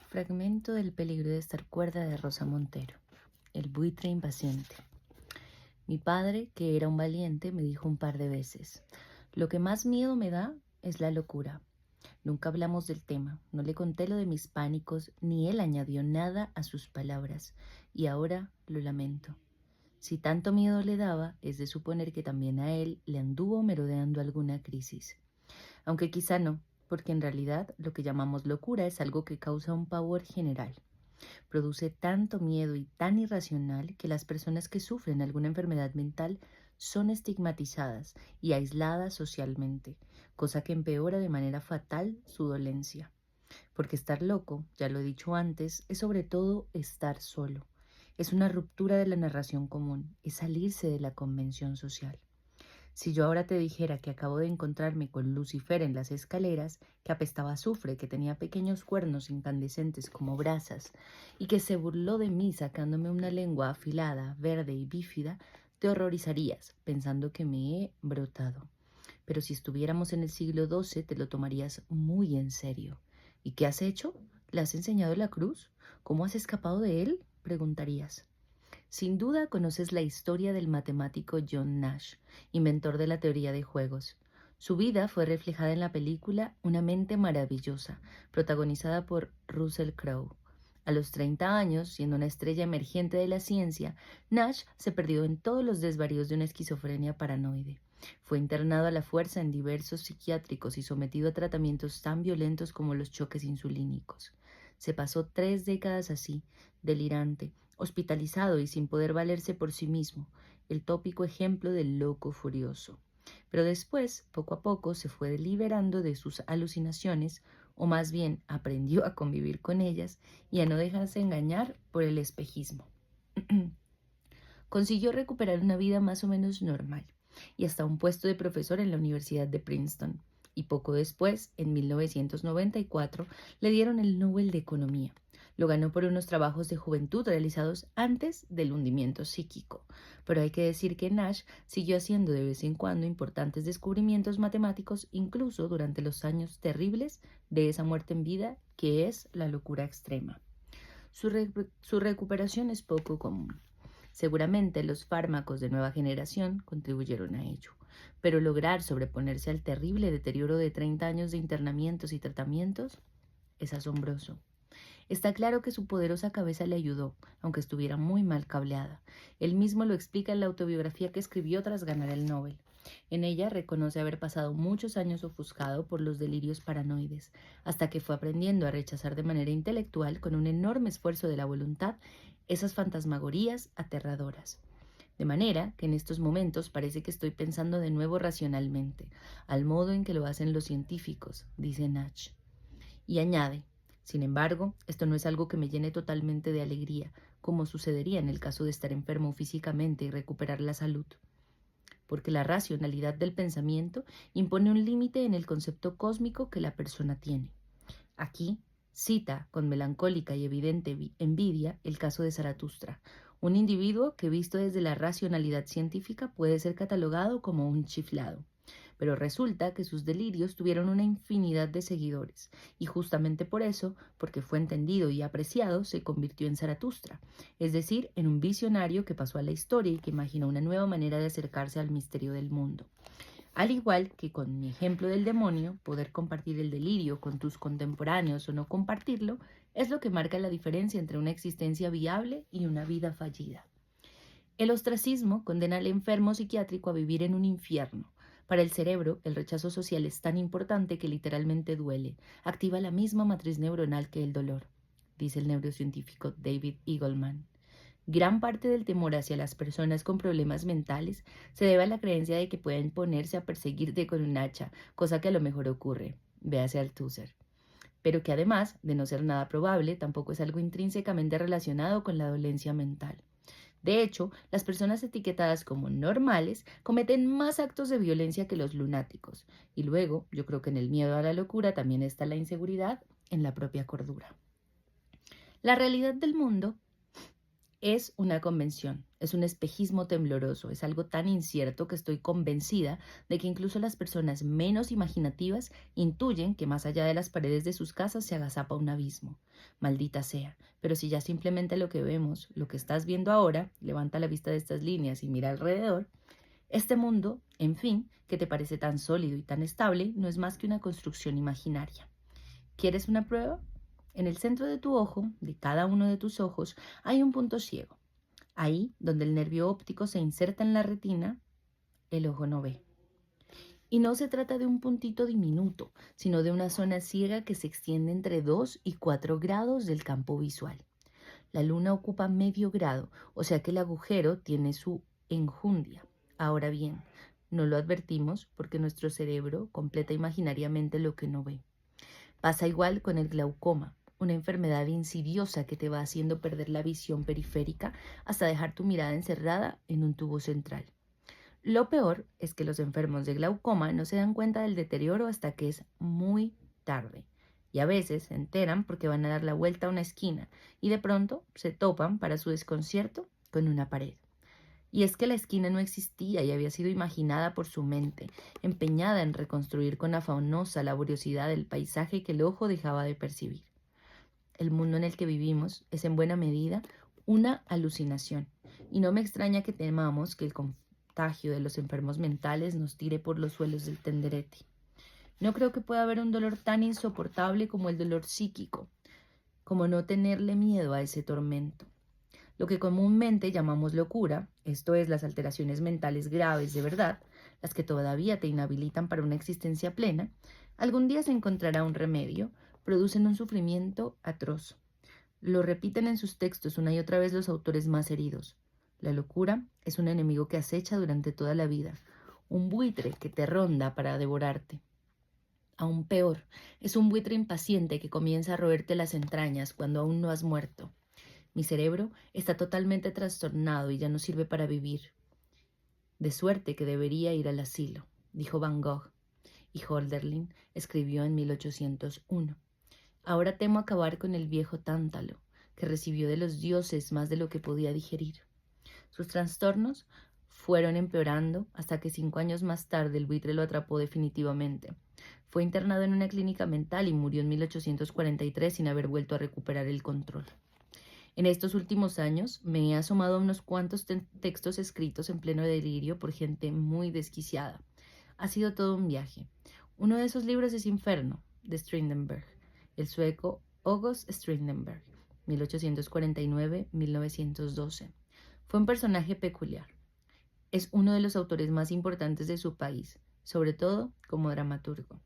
Fragmento del peligro de estar cuerda de Rosa Montero. El buitre impaciente. Mi padre, que era un valiente, me dijo un par de veces: lo que más miedo me da es la locura. Nunca hablamos del tema, no le conté lo de mis pánicos, ni él añadió nada a sus palabras, y ahora lo lamento. Si tanto miedo le daba, es de suponer que también a él le anduvo merodeando alguna crisis. Aunque quizá no, porque en realidad lo que llamamos locura es algo que causa un pavor general. Produce tanto miedo y tan irracional que las personas que sufren alguna enfermedad mental son estigmatizadas y aisladas socialmente, cosa que empeora de manera fatal su dolencia. Porque estar loco, ya lo he dicho antes, es sobre todo estar solo. Es una ruptura de la narración común, es salirse de la convención social. Si yo ahora te dijera que acabo de encontrarme con Lucifer en las escaleras, que apestaba a azufre, que tenía pequeños cuernos incandescentes como brasas, y que se burló de mí sacándome una lengua afilada, verde y bífida, te horrorizarías, pensando que me he brotado. Pero si estuviéramos en el siglo XII, te lo tomarías muy en serio. ¿Y qué has hecho? ¿Le has enseñado la cruz? ¿Cómo has escapado de él?, preguntarías. Sin duda conoces la historia del matemático John Nash, inventor de la teoría de juegos. Su vida fue reflejada en la película Una mente maravillosa, protagonizada por Russell Crowe. A los 30 años, siendo una estrella emergente de la ciencia, Nash se perdió en todos los desvaríos de una esquizofrenia paranoide. Fue internado a la fuerza en diversos psiquiátricos y sometido a tratamientos tan violentos como los choques insulínicos. Se pasó 3 décadas así, delirante, hospitalizado y sin poder valerse por sí mismo, el tópico ejemplo del loco furioso. Pero después, poco a poco, se fue liberando de sus alucinaciones, o más bien aprendió a convivir con ellas y a no dejarse engañar por el espejismo. Consiguió recuperar una vida más o menos normal y hasta un puesto de profesor en la Universidad de Princeton. Y poco después, en 1994, le dieron el Nobel de Economía. Lo ganó por unos trabajos de juventud realizados antes del hundimiento psíquico. Pero hay que decir que Nash siguió haciendo de vez en cuando importantes descubrimientos matemáticos, incluso durante los años terribles de esa muerte en vida que es la locura extrema. Su recuperación es poco común. Seguramente los fármacos de nueva generación contribuyeron a ello, pero lograr sobreponerse al terrible deterioro de 30 años de internamientos y tratamientos es asombroso. Está claro que su poderosa cabeza le ayudó, aunque estuviera muy mal cableada. Él mismo lo explica en la autobiografía que escribió tras ganar el Nobel. En ella reconoce haber pasado muchos años ofuscado por los delirios paranoides, hasta que fue aprendiendo a rechazar de manera intelectual, con un enorme esfuerzo de la voluntad, esas fantasmagorías aterradoras. De manera que en estos momentos parece que estoy pensando de nuevo racionalmente, al modo en que lo hacen los científicos, dice Nash. Y añade: sin embargo, esto no es algo que me llene totalmente de alegría, como sucedería en el caso de estar enfermo físicamente y recuperar la salud. Porque la racionalidad del pensamiento impone un límite en el concepto cósmico que la persona tiene. Aquí cita con melancólica y evidente envidia el caso de Zaratustra, un individuo que, visto desde la racionalidad científica, puede ser catalogado como un chiflado. Pero resulta que sus delirios tuvieron una infinidad de seguidores, y justamente por eso, porque fue entendido y apreciado, se convirtió en Zaratustra, es decir, en un visionario que pasó a la historia y que imaginó una nueva manera de acercarse al misterio del mundo. Al igual que con mi ejemplo del demonio, poder compartir el delirio con tus contemporáneos o no compartirlo es lo que marca la diferencia entre una existencia viable y una vida fallida. El ostracismo condena al enfermo psiquiátrico a vivir en un infierno. Para el cerebro, el rechazo social es tan importante que literalmente duele. Activa la misma matriz neuronal que el dolor, dice el neurocientífico David Eagleman. Gran parte del temor hacia las personas con problemas mentales se debe a la creencia de que pueden ponerse a perseguirte con un hacha, cosa que a lo mejor ocurre, véase Althusser, pero que además de no ser nada probable, tampoco es algo intrínsecamente relacionado con la dolencia mental. De hecho, las personas etiquetadas como normales cometen más actos de violencia que los lunáticos. Y luego, yo creo que en el miedo a la locura también está la inseguridad en la propia cordura. La realidad del mundo Es una convención, es un espejismo tembloroso, es algo tan incierto que estoy convencida de que incluso las personas menos imaginativas intuyen que más allá de las paredes de sus casas se agazapa un abismo. Maldita sea, pero si ya simplemente lo que vemos, lo que estás viendo ahora, levanta la vista de estas líneas y mira alrededor, este mundo, en fin, que te parece tan sólido y tan estable, no es más que una construcción imaginaria. ¿Quieres una prueba? En el centro de tu ojo, de cada uno de tus ojos, hay un punto ciego. Ahí, donde el nervio óptico se inserta en la retina, el ojo no ve. Y no se trata de un puntito diminuto, sino de una zona ciega que se extiende entre 2 y 4 grados del campo visual. La luna ocupa medio grado, o sea que el agujero tiene su enjundia. Ahora bien, no lo advertimos porque nuestro cerebro completa imaginariamente lo que no ve. Pasa igual con el glaucoma, una enfermedad insidiosa que te va haciendo perder la visión periférica hasta dejar tu mirada encerrada en un tubo central. Lo peor es que los enfermos de glaucoma no se dan cuenta del deterioro hasta que es muy tarde. Y a veces se enteran porque van a dar la vuelta a una esquina y de pronto se topan, para su desconcierto, con una pared. Y es que la esquina no existía y había sido imaginada por su mente, empeñada en reconstruir con afanosa laboriosidad el paisaje que el ojo dejaba de percibir. El mundo en el que vivimos es en buena medida una alucinación, y no me extraña que temamos que el contagio de los enfermos mentales nos tire por los suelos del tenderete. No creo que pueda haber un dolor tan insoportable como el dolor psíquico, como no tenerle miedo a ese tormento. Lo que comúnmente llamamos locura, esto es, las alteraciones mentales graves de verdad, las que todavía te inhabilitan para una existencia plena, algún día se encontrará un remedio, producen un sufrimiento atroz. Lo repiten en sus textos una y otra vez los autores más heridos. La locura es un enemigo que acecha durante toda la vida, un buitre que te ronda para devorarte. Aún peor, es un buitre impaciente que comienza a roerte las entrañas cuando aún no has muerto. Mi cerebro está totalmente trastornado y ya no sirve para vivir. De suerte que debería ir al asilo, dijo Van Gogh, y Hölderlin escribió en 1801. Ahora temo acabar con el viejo Tántalo, que recibió de los dioses más de lo que podía digerir. Sus trastornos fueron empeorando hasta que 5 años más tarde el buitre lo atrapó definitivamente. Fue internado en una clínica mental y murió en 1843 sin haber vuelto a recuperar el control. En estos últimos años me he asomado a unos cuantos textos escritos en pleno delirio por gente muy desquiciada. Ha sido todo un viaje. Uno de esos libros es Inferno, de Strindberg, el sueco August Strindberg, 1849-1912. Fue un personaje peculiar. Es uno de los autores más importantes de su país, sobre todo como dramaturgo.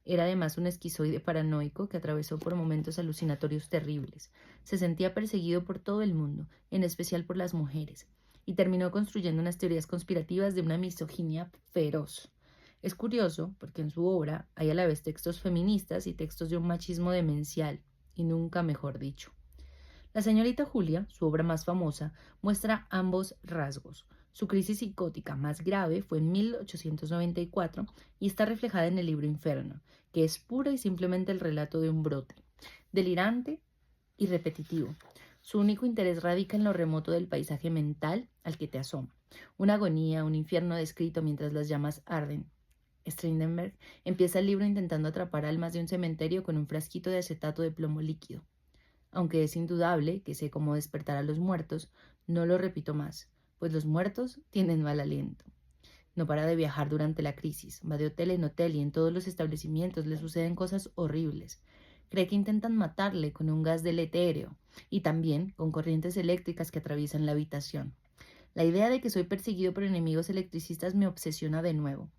Era además un esquizoide paranoico que atravesó por momentos alucinatorios terribles. Se sentía perseguido por todo el mundo, en especial por las mujeres, y terminó construyendo unas teorías conspirativas de una misoginia feroz. Es curioso porque en su obra hay a la vez textos feministas y textos de un machismo demencial, y nunca mejor dicho. La señorita Julia, su obra más famosa, muestra ambos rasgos. Su crisis psicótica más grave fue en 1894 y está reflejada en el libro Inferno, que es pura y simplemente el relato de un brote, delirante y repetitivo. Su único interés radica en lo remoto del paisaje mental al que te asoma, una agonía, un infierno descrito mientras las llamas arden. Strindberg empieza el libro intentando atrapar almas de un cementerio con un frasquito de acetato de plomo líquido. Aunque es indudable que sé cómo despertar a los muertos, no lo repito más, pues los muertos tienen mal aliento. No para de viajar durante la crisis, va de hotel en hotel y en todos los establecimientos le suceden cosas horribles. Cree que intentan matarle con un gas deletérea y también con corrientes eléctricas que atraviesan la habitación. La idea de que soy perseguido por enemigos electricistas me obsesiona de nuevo.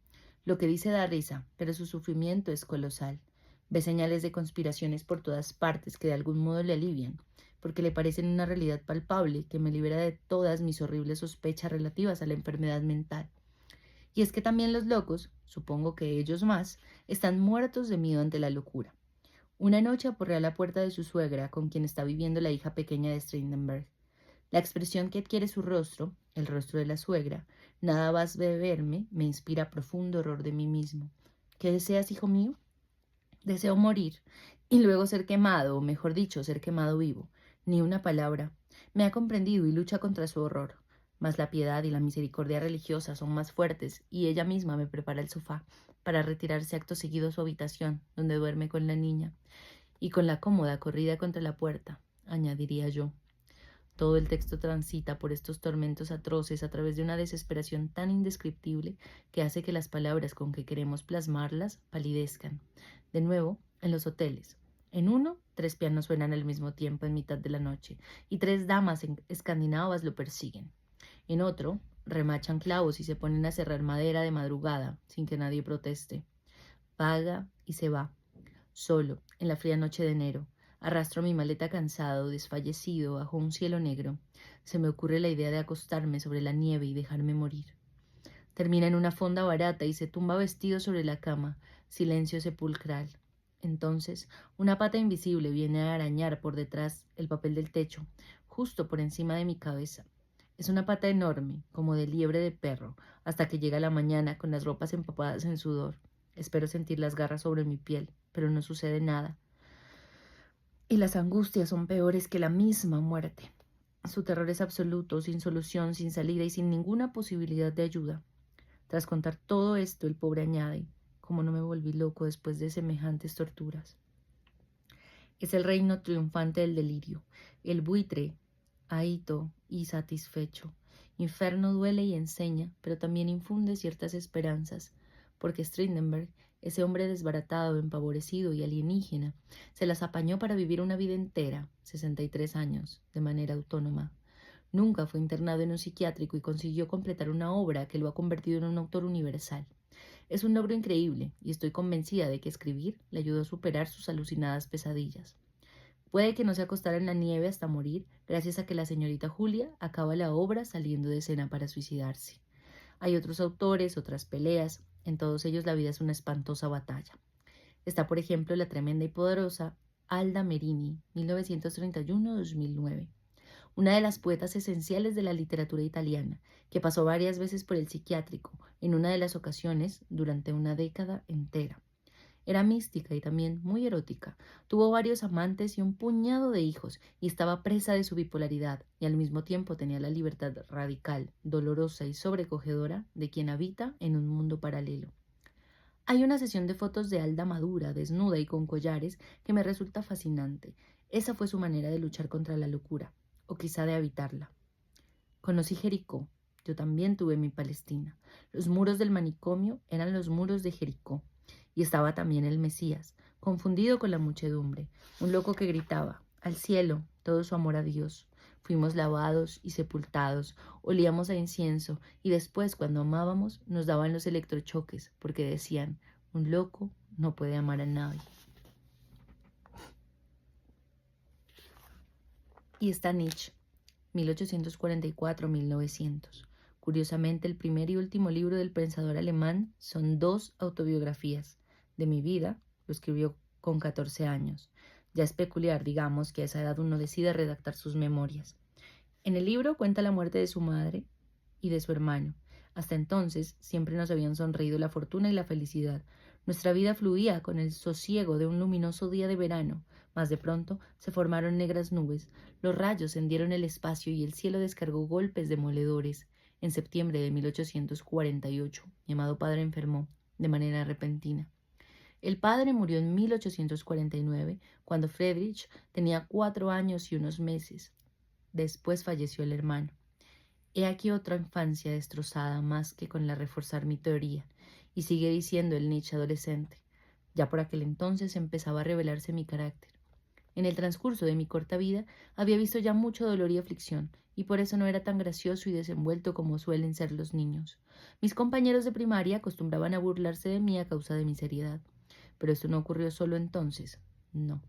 Lo que dice da risa, pero su sufrimiento es colosal. Ve señales de conspiraciones por todas partes que de algún modo le alivian, porque le parecen una realidad palpable que me libera de todas mis horribles sospechas relativas a la enfermedad mental. Y es que también los locos, supongo que ellos más, están muertos de miedo ante la locura. Una noche aporreé a la puerta de su suegra, con quien está viviendo la hija pequeña de Strindberg. La expresión que adquiere su rostro, el rostro de la suegra, nada más de verme, me inspira profundo horror de mí mismo. ¿Qué deseas, hijo mío? Deseo morir y luego ser quemado, o mejor dicho, ser quemado vivo. Ni una palabra. Me ha comprendido y lucha contra su horror. Mas la piedad y la misericordia religiosa son más fuertes y ella misma me prepara el sofá para retirarse acto seguido a su habitación, donde duerme con la niña, y con la cómoda corrida contra la puerta, añadiría yo. Todo el texto transita por estos tormentos atroces a través de una desesperación tan indescriptible que hace que las palabras con que queremos plasmarlas palidezcan. De nuevo, en los hoteles. En uno, 3 pianos suenan al mismo tiempo en mitad de la noche y 3 damas escandinavas lo persiguen. En otro, remachan clavos y se ponen a cerrar madera de madrugada sin que nadie proteste. Paga y se va. Solo, en la fría noche de enero, arrastro mi maleta cansado, desfallecido, bajo un cielo negro. Se me ocurre la idea de acostarme sobre la nieve y dejarme morir. Termina en una fonda barata y se tumba vestido sobre la cama, silencio sepulcral. Entonces, una pata invisible viene a arañar por detrás el papel del techo, justo por encima de mi cabeza. Es una pata enorme, como de liebre de perro, hasta que llega la mañana con las ropas empapadas en sudor. Espero sentir las garras sobre mi piel, pero no sucede nada. Y las angustias son peores que la misma muerte. Su terror es absoluto, sin solución, sin salida y sin ninguna posibilidad de ayuda. Tras contar todo esto, el pobre añade, como no me volví loco después de semejantes torturas. Es el reino triunfante del delirio, el buitre, ahito y satisfecho. Inferno duele y enseña, pero también infunde ciertas esperanzas, porque Strindenberg, ese hombre desbaratado, empavorecido y alienígena, se las apañó para vivir una vida entera, 63 años, de manera autónoma. Nunca fue internado en un psiquiátrico y consiguió completar una obra que lo ha convertido en un autor universal. Es un logro increíble y estoy convencida de que escribir le ayudó a superar sus alucinadas pesadillas. Puede que no se acostara en la nieve hasta morir gracias a que la señorita Julia acaba la obra saliendo de escena para suicidarse. Hay otros autores, otras peleas, en todos ellos la vida es una espantosa batalla. Está, por ejemplo, la tremenda y poderosa Alda Merini, 1931-2009. Una de las poetas esenciales de la literatura italiana, que pasó varias veces por el psiquiátrico, en una de las ocasiones durante una década entera. Era mística y también muy erótica. Tuvo varios amantes y un puñado de hijos, y estaba presa de su bipolaridad, y al mismo tiempo tenía la libertad radical, dolorosa y sobrecogedora de quien habita en un mundo paralelo. Hay una sesión de fotos de Alda madura, desnuda y con collares, que me resulta fascinante. Esa fue su manera de luchar contra la locura, o quizá de habitarla. Conocí Jericó. Yo también tuve mi Palestina. Los muros del manicomio eran los muros de Jericó. Y estaba también el Mesías, confundido con la muchedumbre, un loco que gritaba, al cielo, todo su amor a Dios. Fuimos lavados y sepultados, olíamos a incienso, y después, cuando amábamos, nos daban los electrochoques, porque decían, un loco no puede amar a nadie. Y está Nietzsche, 1844-1900. Curiosamente, el primer y último libro del pensador alemán son 2 autobiografías. De mi vida, lo escribió con 14 años. Ya es peculiar, digamos, que a esa edad uno decida redactar sus memorias. En el libro cuenta la muerte de su madre y de su hermano. Hasta entonces siempre nos habían sonreído la fortuna y la felicidad. Nuestra vida fluía con el sosiego de un luminoso día de verano, mas de pronto se formaron negras nubes, los rayos hendieron el espacio y el cielo descargó golpes demoledores. En septiembre de 1848, mi amado padre enfermó de manera repentina. El padre murió en 1849, cuando Friedrich tenía 4 años y unos meses. Después falleció el hermano. He aquí otra infancia destrozada más que con la reforzar mi teoría, y sigue diciendo el Nietzsche adolescente. Ya por aquel entonces empezaba a revelarse mi carácter. En el transcurso de mi corta vida había visto ya mucho dolor y aflicción, y por eso no era tan gracioso y desenvuelto como suelen ser los niños. Mis compañeros de primaria acostumbraban a burlarse de mí a causa de mi seriedad. Pero esto no ocurrió solo entonces, no,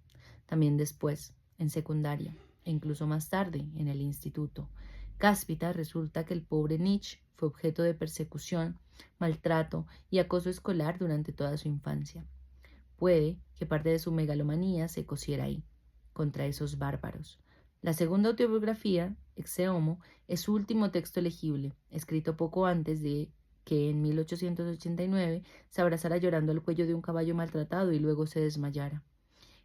también después, en secundaria, e incluso más tarde, en el instituto. Cáspita resulta que el pobre Nietzsche fue objeto de persecución, maltrato y acoso escolar durante toda su infancia. Puede que parte de su megalomanía se cosiera ahí, contra esos bárbaros. La segunda autobiografía, Exe Homo, es su último texto legible, escrito poco antes de que en 1889 se abrazara llorando al cuello de un caballo maltratado y luego se desmayara.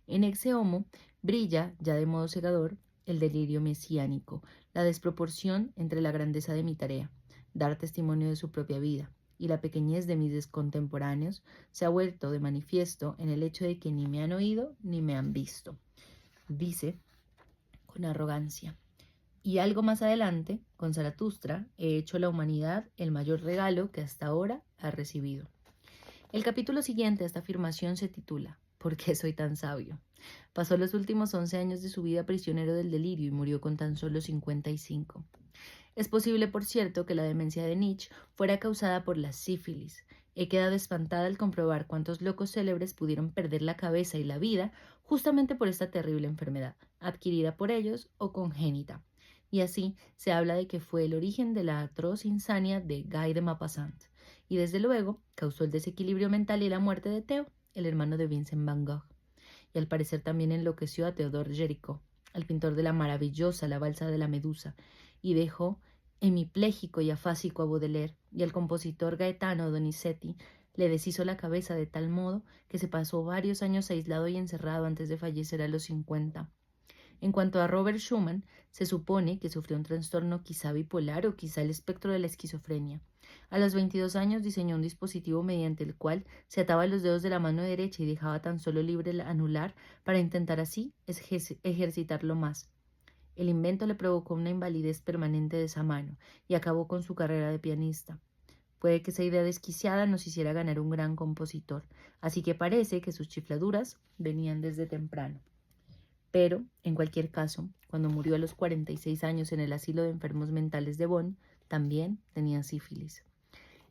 En Exe Homo brilla, ya de modo cegador, el delirio mesiánico, la desproporción entre la grandeza de mi tarea, dar testimonio de su propia vida, y la pequeñez de mis contemporáneos se ha vuelto de manifiesto en el hecho de que ni me han oído ni me han visto, dice con arrogancia. Y algo más adelante, con Zaratustra, he hecho a la humanidad el mayor regalo que hasta ahora ha recibido. El capítulo siguiente a esta afirmación se titula ¿Por qué soy tan sabio? Pasó los últimos 11 años de su vida prisionero del delirio y murió con tan solo 55. Es posible, por cierto, que la demencia de Nietzsche fuera causada por la sífilis. He quedado espantada al comprobar cuántos locos célebres pudieron perder la cabeza y la vida justamente por esta terrible enfermedad, adquirida por ellos o congénita. Y así se habla de que fue el origen de la atroz insania de Guy de Maupassant, y desde luego causó el desequilibrio mental y la muerte de Theo, el hermano de Vincent van Gogh. Y al parecer también enloqueció a Theodore Géricault, al pintor de la maravillosa La balsa de la medusa, y dejó hemipléjico y afásico a Baudelaire, y al compositor Gaetano Donizetti le deshizo la cabeza de tal modo que se pasó varios años aislado y encerrado antes de fallecer a los 50. En cuanto a Robert Schumann, se supone que sufrió un trastorno quizá bipolar o quizá el espectro de la esquizofrenia. A los 22 años diseñó un dispositivo mediante el cual se ataba los dedos de la mano derecha y dejaba tan solo libre el anular para intentar así ejercitarlo más. El invento le provocó una invalidez permanente de esa mano y acabó con su carrera de pianista. Puede que esa idea desquiciada nos hiciera ganar un gran compositor, así que parece que sus chifladuras venían desde temprano. Pero, en cualquier caso, cuando murió a los 46 años en el asilo de enfermos mentales de Bonn, también tenía sífilis.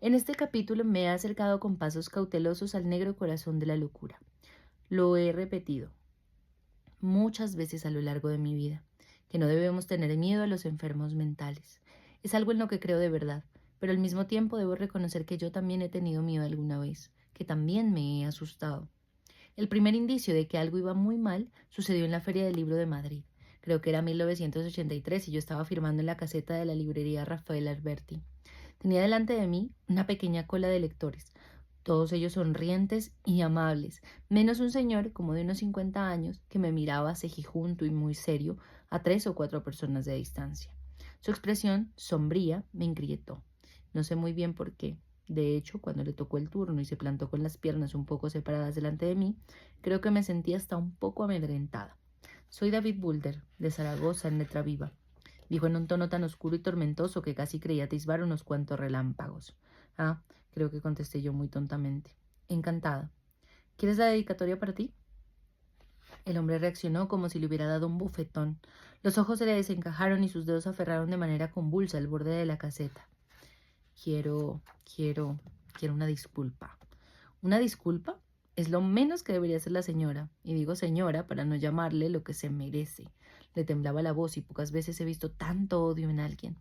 En este capítulo me he acercado con pasos cautelosos al negro corazón de la locura. Lo he repetido muchas veces a lo largo de mi vida, que no debemos tener miedo a los enfermos mentales. Es algo en lo que creo de verdad, pero al mismo tiempo debo reconocer que yo también he tenido miedo alguna vez, que también me he asustado. El primer indicio de que algo iba muy mal sucedió en la Feria del Libro de Madrid. Creo que era 1983 y yo estaba firmando en la caseta de la librería Rafael Alberti. Tenía delante de mí una pequeña cola de lectores, todos ellos sonrientes y amables, menos un señor como de unos 50 años que me miraba cejijunto y muy serio a 3 o 4 personas de distancia. Su expresión sombría me inquietó. No sé muy bien por qué. De hecho, cuando le tocó el turno y se plantó con las piernas un poco separadas delante de mí, creo que me sentí hasta un poco amedrentada. Soy David Bulder, de Zaragoza, en letra viva, dijo en un tono tan oscuro y tormentoso que casi creía atisbar unos cuantos relámpagos. Ah, creo que contesté yo muy tontamente. Encantada. ¿Quieres la dedicatoria para ti? El hombre reaccionó como si le hubiera dado un bofetón. Los ojos se le desencajaron y sus dedos se aferraron de manera convulsa al borde de la caseta. Quiero una disculpa. ¿Una disculpa? Es lo menos que debería hacer la señora. Y digo señora para no llamarle lo que se merece. Le temblaba la voz y pocas veces he visto tanto odio en alguien.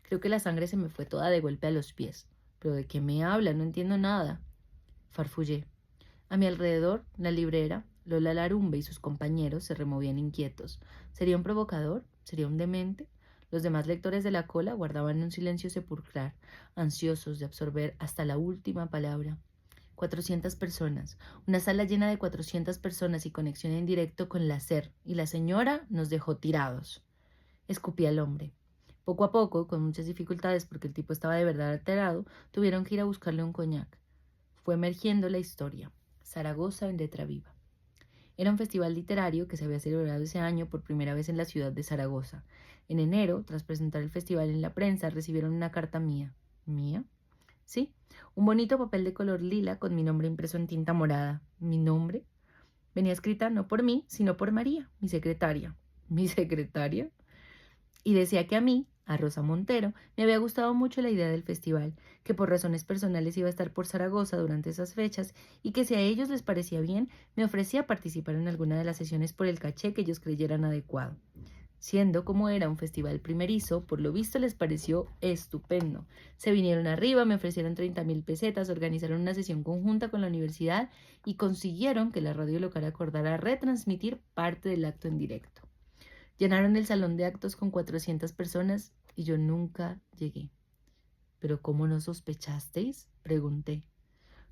Creo que la sangre se me fue toda de golpe a los pies. ¿Pero de qué me habla? No entiendo nada. Farfullé. A mi alrededor, la librera, Lola Larumbe y sus compañeros se removían inquietos. ¿Sería un provocador? ¿Sería un demente? Los demás lectores de la cola guardaban un silencio sepulcral, ansiosos de absorber hasta la última palabra. 400 personas, una sala llena de 400 personas y conexión en directo con la SER, y la señora nos dejó tirados. Escupí al hombre. Poco a poco, con muchas dificultades porque el tipo estaba de verdad alterado, tuvieron que ir a buscarle un coñac. Fue emergiendo la historia. Zaragoza en letra viva. Era un festival literario que se había celebrado ese año por primera vez en la ciudad de Zaragoza. En enero, tras presentar el festival en la prensa, recibieron una carta mía. ¿Mía? Sí, un bonito papel de color lila con mi nombre impreso en tinta morada. ¿Mi nombre? Venía escrita no por mí, sino por María, mi secretaria. ¿Mi secretaria? Y decía que a mí, a Rosa Montero, me había gustado mucho la idea del festival, que por razones personales iba a estar por Zaragoza durante esas fechas y que si a ellos les parecía bien, me ofrecía participar en alguna de las sesiones por el caché que ellos creyeran adecuado. Siendo como era un festival primerizo, por lo visto les pareció estupendo. Se vinieron arriba, me ofrecieron 30,000 pesetas, organizaron una sesión conjunta con la universidad y consiguieron que la radio local acordara retransmitir parte del acto en directo. Llenaron el salón de actos con 400 personas y yo nunca llegué. ¿Pero cómo no sospechasteis?, pregunté.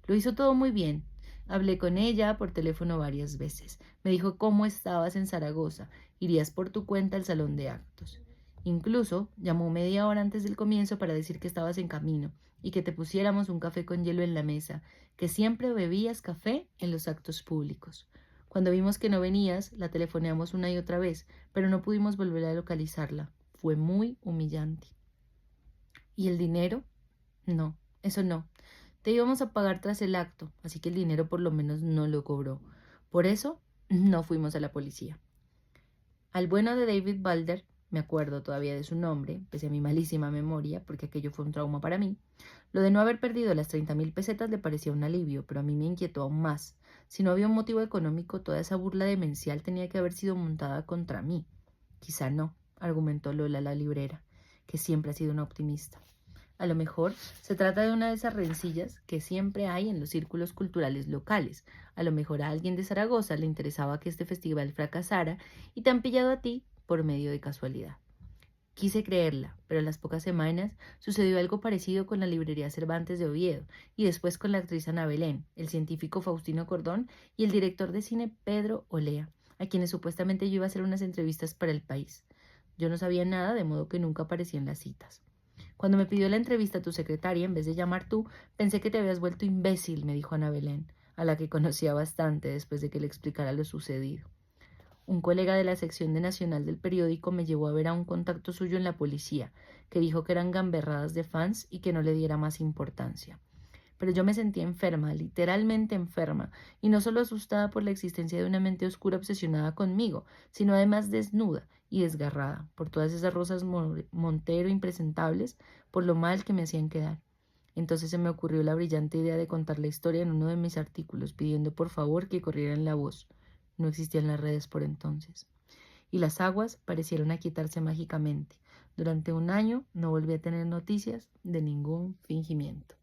Lo hizo todo muy bien. Hablé con ella por teléfono varias veces. Me dijo cómo estabas en Zaragoza. Irías por tu cuenta al salón de actos. Incluso llamó media hora antes del comienzo para decir que estabas en camino y que te pusiéramos un café con hielo en la mesa, que siempre bebías café en los actos públicos. Cuando vimos que no venías, la telefoneamos una y otra vez, pero no pudimos volver a localizarla. Fue muy humillante. ¿Y el dinero? No, eso no. Te íbamos a pagar tras el acto, así que el dinero por lo menos no lo cobró. Por eso no fuimos a la policía. Al bueno de David Balder, me acuerdo todavía de su nombre, pese a mi malísima memoria, porque aquello fue un trauma para mí, lo de no haber perdido las 30.000 pesetas le parecía un alivio, pero a mí me inquietó aún más. Si no había un motivo económico, toda esa burla demencial tenía que haber sido montada contra mí. Quizá no, argumentó Lola la librera, que siempre ha sido una optimista. A lo mejor se trata de una de esas rencillas que siempre hay en los círculos culturales locales. A lo mejor a alguien de Zaragoza le interesaba que este festival fracasara y te han pillado a ti por medio de casualidad. Quise creerla, pero a las pocas semanas sucedió algo parecido con la librería Cervantes de Oviedo y después con la actriz Ana Belén, el científico Faustino Cordón y el director de cine Pedro Olea, a quienes supuestamente yo iba a hacer unas entrevistas para El País. Yo no sabía nada, de modo que nunca aparecí en las citas. Cuando me pidió la entrevista tu secretaria, en vez de llamar tú, pensé que te habías vuelto imbécil, me dijo Ana Belén, a la que conocía bastante después de que le explicara lo sucedido. Un colega de la sección de Nacional del periódico me llevó a ver a un contacto suyo en la policía, que dijo que eran gamberradas de fans y que no le diera más importancia. Pero yo me sentía enferma, literalmente enferma, y no solo asustada por la existencia de una mente oscura obsesionada conmigo, sino además desnuda y desgarrada por todas esas rosas Montero impresentables, por lo mal que me hacían quedar. Entonces se me ocurrió la brillante idea de contar la historia en uno de mis artículos, pidiendo por favor que corrieran la voz. No existían las redes por entonces. Y las aguas parecieron aquietarse mágicamente. Durante un año no volví a tener noticias de ningún fingimiento.